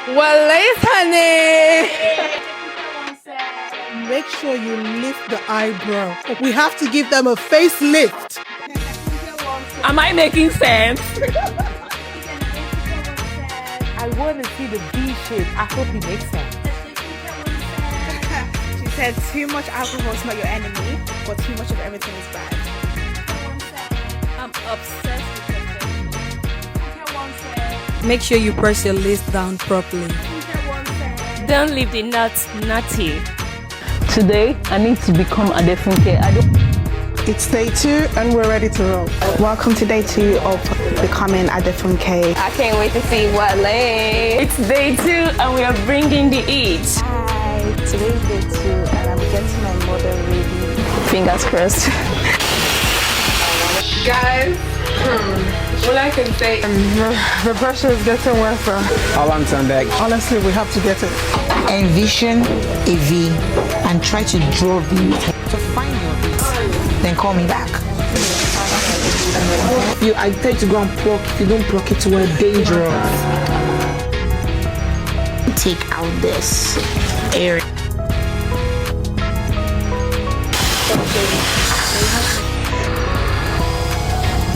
Well, late, honey. Make sure you lift the eyebrow. We have to give them a facelift. Am I making sense? I want to see the V shape. I hope it makes sense. She said too much alcohol is not your enemy, but too much of everything is bad. I'm obsessed with perfection. Make sure you press your list down properly. Don't leave the nuts nutty. Today, I need to become Adefunke. It's day 2 and we're ready to roll. Welcome to day 2 of becoming Adefunke. I can't wait to see what lay. It's day 2 and we are bringing the heat. Hi, today's day 2 and I'm getting my mother ready. Fingers crossed. Guys, all I can say, the pressure is getting worse. All I'm turn back. Honestly, we have to get it. Envision a V and try to draw V. To find your V, then call me back. I tend to go and pluck. If you don't pluck it, we're dangerous. Take out this area.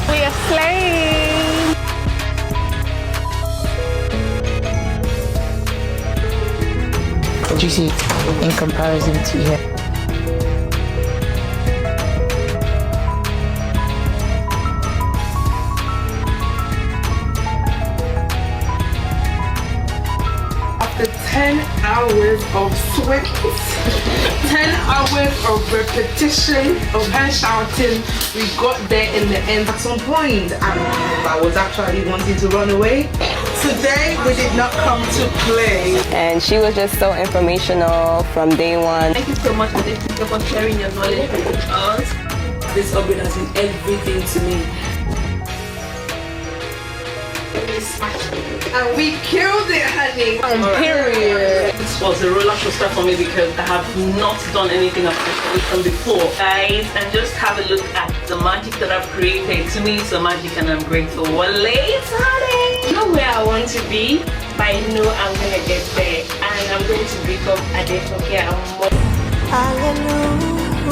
We are slaying! What do you see in comparison to here? After 10 hours of sweat, 10 hours of repetition, of her shouting, we got there in the end. At some point, I was actually wanting to run away. Today, we did not come to play. And she was just so informational from day one. Thank you so much for sharing your knowledge with us. This upgrade has been everything to me. And we killed it, honey. Period. This was a roller coaster for me because I have not done anything of this before. Guys, and just have a look at the magic that I've created. To me, it's a magic and I'm grateful. Well, later, honey. You know where I want to be, but I know I'm gonna get there, and I'm going to become Adefunke. Hallelujah.